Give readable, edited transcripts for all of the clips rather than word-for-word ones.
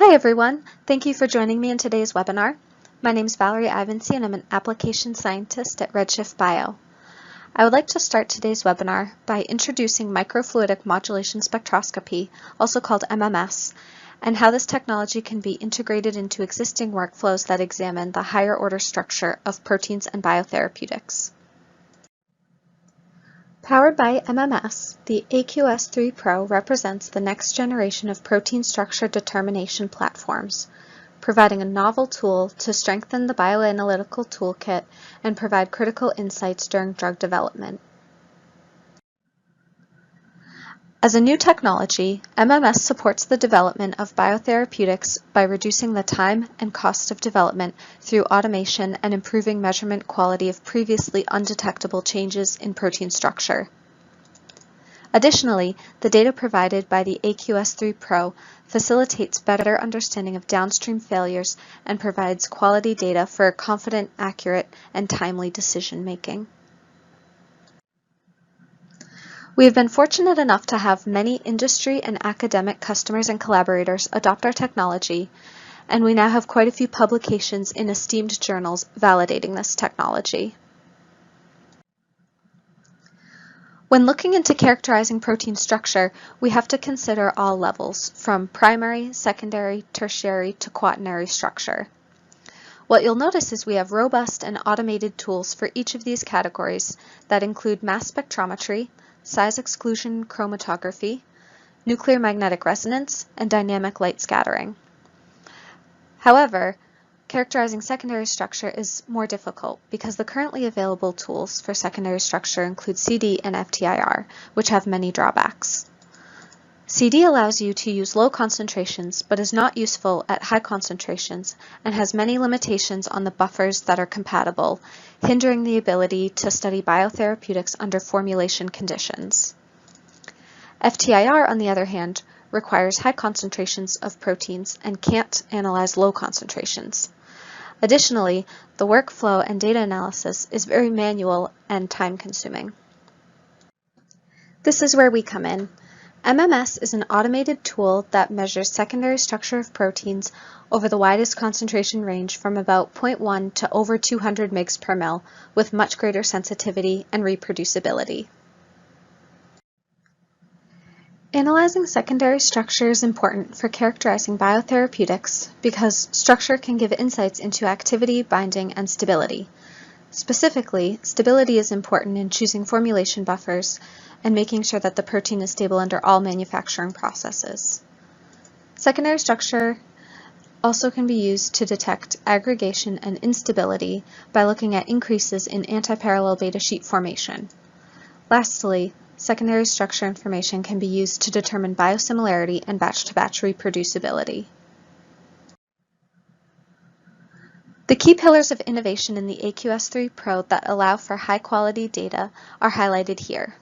Hi everyone, thank you for joining me in today's webinar. My name is Valerie Ivancy and I'm an application scientist at Redshiftbio. I would like to start today's webinar by introducing microfluidic modulation spectroscopy, also called MMS, and how this technology can be integrated into existing workflows that examine the higher order structure of proteins and biotherapeutics. Powered by MMS, the AQS3 Pro represents the next generation of protein structure determination platforms, providing a novel tool to strengthen the bioanalytical toolkit and provide critical insights during drug development. As a new technology, MMS supports the development of biotherapeutics by reducing the time and cost of development through automation and improving measurement quality of previously undetectable changes in protein structure. Additionally, the data provided by the AQS3 Pro facilitates better understanding of downstream failures and provides quality data for confident, accurate, and timely decision-making. We have been fortunate enough to have many industry and academic customers and collaborators adopt our technology, and we now have quite a few publications in esteemed journals validating this technology. When looking into characterizing protein structure, we have to consider all levels, from primary, secondary, tertiary, to quaternary structure. What you'll notice is we have robust and automated tools for each of these categories that include mass spectrometry, size exclusion chromatography, nuclear magnetic resonance, and dynamic light scattering. However, characterizing secondary structure is more difficult because the currently available tools for secondary structure include CD and FTIR, which have many drawbacks. CD allows you to use low concentrations but is not useful at high concentrations and has many limitations on the buffers that are compatible, hindering the ability to study biotherapeutics under formulation conditions. FTIR, on the other hand, requires high concentrations of proteins and can't analyze low concentrations. Additionally, the workflow and data analysis is very manual and time-consuming. This is where we come in. MMS is an automated tool that measures secondary structure of proteins over the widest concentration range from about 0.1 to over 200 mg per ml with much greater sensitivity and reproducibility. Analyzing secondary structure is important for characterizing biotherapeutics because structure can give insights into activity, binding, and stability. Specifically, stability is important in choosing formulation buffers and making sure that the protein is stable under all manufacturing processes. Secondary structure also can be used to detect aggregation and instability by looking at increases in antiparallel beta sheet formation. Lastly, secondary structure information can be used to determine biosimilarity and batch-to-batch reproducibility. The key pillars of innovation in the AQS3 Pro that allow for high-quality data are highlighted here.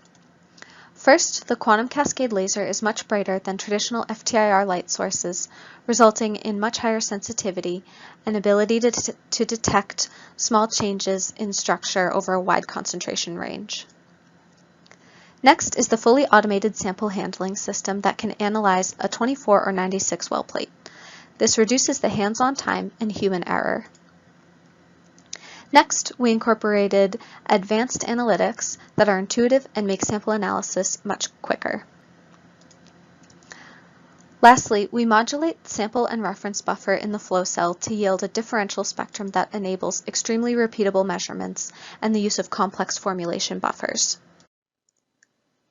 First, the quantum cascade laser is much brighter than traditional FTIR light sources, resulting in much higher sensitivity and ability to detect small changes in structure over a wide concentration range. Next is the fully automated sample handling system that can analyze a 24 or 96 well plate. This reduces the hands-on time and human error. Next, we incorporated advanced analytics that are intuitive and make sample analysis much quicker. Lastly, we modulate sample and reference buffer in the flow cell to yield a differential spectrum that enables extremely repeatable measurements and the use of complex formulation buffers.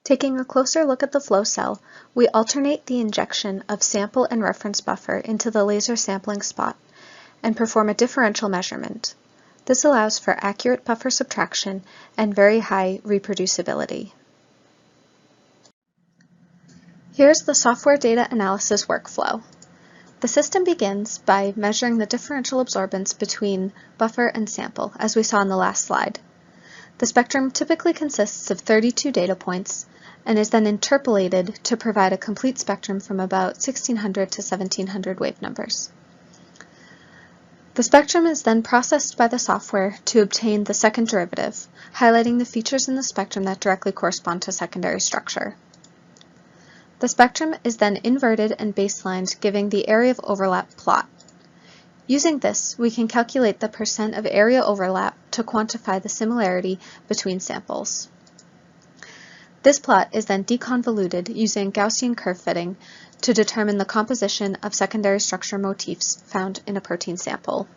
Taking a closer look at the flow cell, we alternate the injection of sample and reference buffer into the laser sampling spot and perform a differential measurement. This allows for accurate buffer subtraction and very high reproducibility. Here's the software data analysis workflow. The system begins by measuring the differential absorbance between buffer and sample, as we saw in the last slide. The spectrum typically consists of 32 data points and is then interpolated to provide a complete spectrum from about 1600 to 1700 wave numbers. The spectrum is then processed by the software to obtain the second derivative, highlighting the features in the spectrum that directly correspond to secondary structure. The spectrum is then inverted and baselined, giving the area of overlap plot. Using this, we can calculate the percent of area overlap to quantify the similarity between samples. This plot is then deconvoluted using Gaussian curve fitting to determine the composition of secondary structure motifs found in a protein sample.